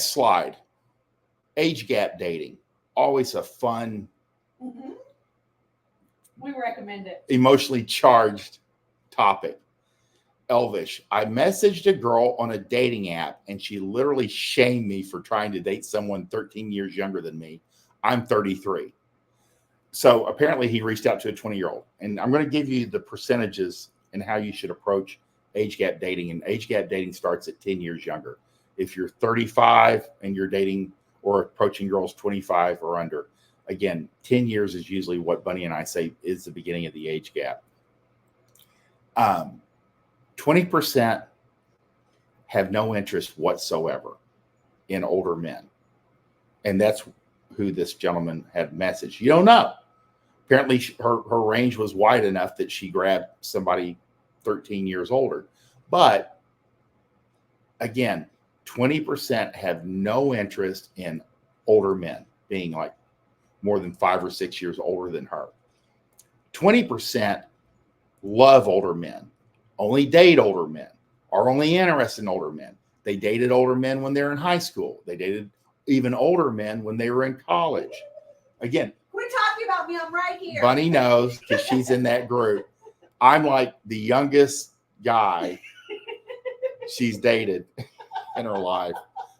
Slide. Age gap dating. Always a fun, Mm-hmm. We recommend it. emotionally charged topic. Elvish. I messaged a girl on a dating app and she literally shamed me for trying to date someone 13 years younger than me. I'm 33. So apparently he reached out to a 20-year-old. And I'm going to give you the percentages and how you should approach age gap dating. And age gap dating starts at 10 years younger. If you're 35 and you're dating or approaching girls 25 or under, again, 10 years is usually what Bunny and I say is the beginning of the age gap. 20% have no interest whatsoever in older men. And that's who this gentleman had messaged. You don't know. Apparently her range was wide enough that she grabbed somebody 13 years older. But again, 20% have no interest in older men being like more than 5 or 6 years older than her. 20% love older men, only date older men, are only interested in older men. They dated older men when they were in high school. They dated even older men when they were in college. Again, quit talking about me. I'm right here. Bunny knows because she's in that group. I'm like the youngest guy she's dated in her life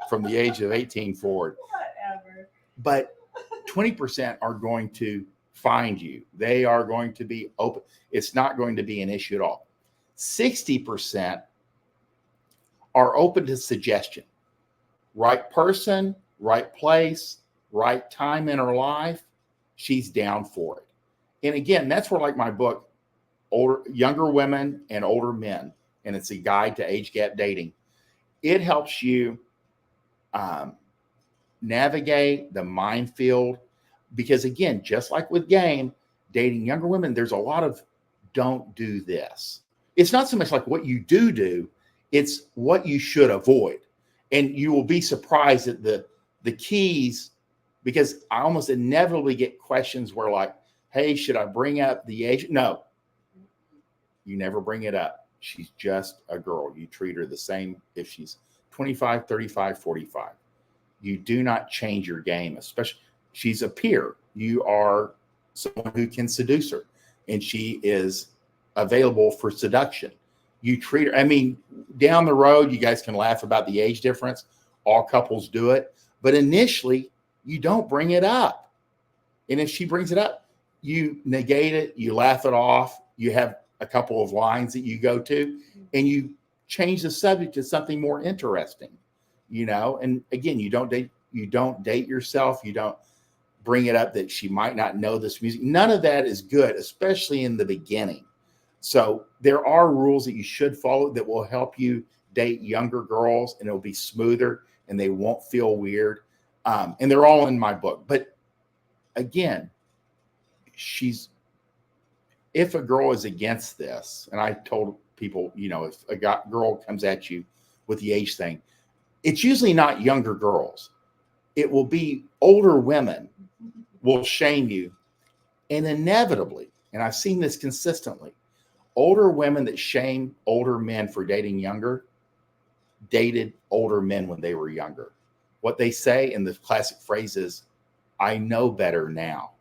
from the age of 18 forward. Whatever. But 20% are going to find you. They are going to be open. It's not going to be an issue at all. 60% are open to suggestion. Right person, right place, right time in her life, she's down for it. And again, that's where like my book, Younger Women and Older Men, and it's a guide to age gap dating. It helps you navigate the minefield because again, just like with game, dating younger women, there's a lot of don't do this. It's not so much like what you do, it's what you should avoid. And you will be surprised at the keys, because I almost inevitably get questions where like, hey, should I bring up the age? No, you never bring it up. She's just a girl. You treat her the same if she's 25, 35, 45. You do not change your game, especially she's a peer. You are someone who can seduce her, and she is available for seduction. You treat her, I mean, down the road, you guys can laugh about the age difference. All couples do it. But initially, you don't bring it up. And if she brings it up, you negate it, you laugh it off, you have a couple of lines that you go to, and you change the subject to something more interesting, you know? And again, you don't date yourself. You don't bring it up that she might not know this music. None of that is good, especially in the beginning. So there are rules that you should follow that will help you date younger girls, and it'll be smoother and they won't feel weird. And they're all in my book. But again, if a girl is against this, and I told people, you know, if a girl comes at you with the age thing, it's usually not younger girls. It will be older women will shame you. And inevitably, and I've seen this consistently, older women that shame older men for dating younger dated older men when they were younger. What they say in the classic phrase is, I know better now.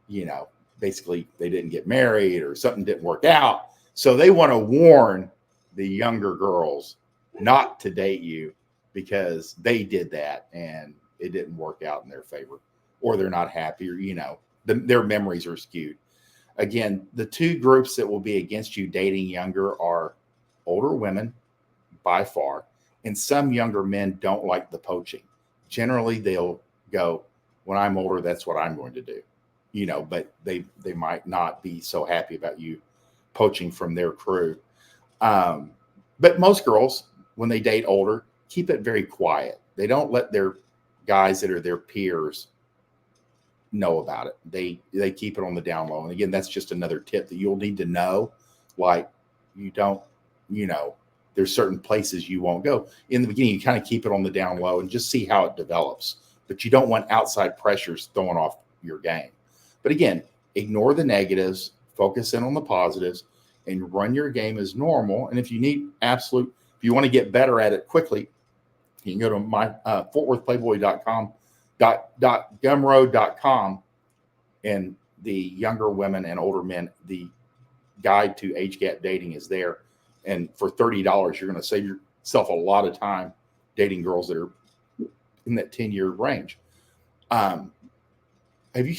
You know, basically they didn't get married or something didn't work out. So they want to warn the younger girls not to date you because they did that and it didn't work out in their favor, or they're not happy, or, you know, their memories are skewed. Again, the two groups that will be against you dating younger are older women by far, and some younger men don't like the poaching. Generally, they'll go, when I'm older, that's what I'm going to do, you know, but they might not be so happy about you poaching from their crew. But most girls, when they date older, keep it very quiet. They don't let their guys that are their peers know about it. They keep it on the down low. And again, that's just another tip that you'll need to know. Like, you don't, you know, there's certain places you won't go. In the beginning, you kind of keep it on the down low and just see how it develops. But you don't want outside pressures throwing off your game. But again, ignore the negatives, focus in on the positives, and run your game as normal. And if you need if you want to get better at it quickly, You can go to my FortWorthPlayboy.com, gumroad.com, and the younger women and older men, the guide to age gap dating is there. And for $30, you're going to save yourself a lot of time dating girls that are in that 10-year range. Have you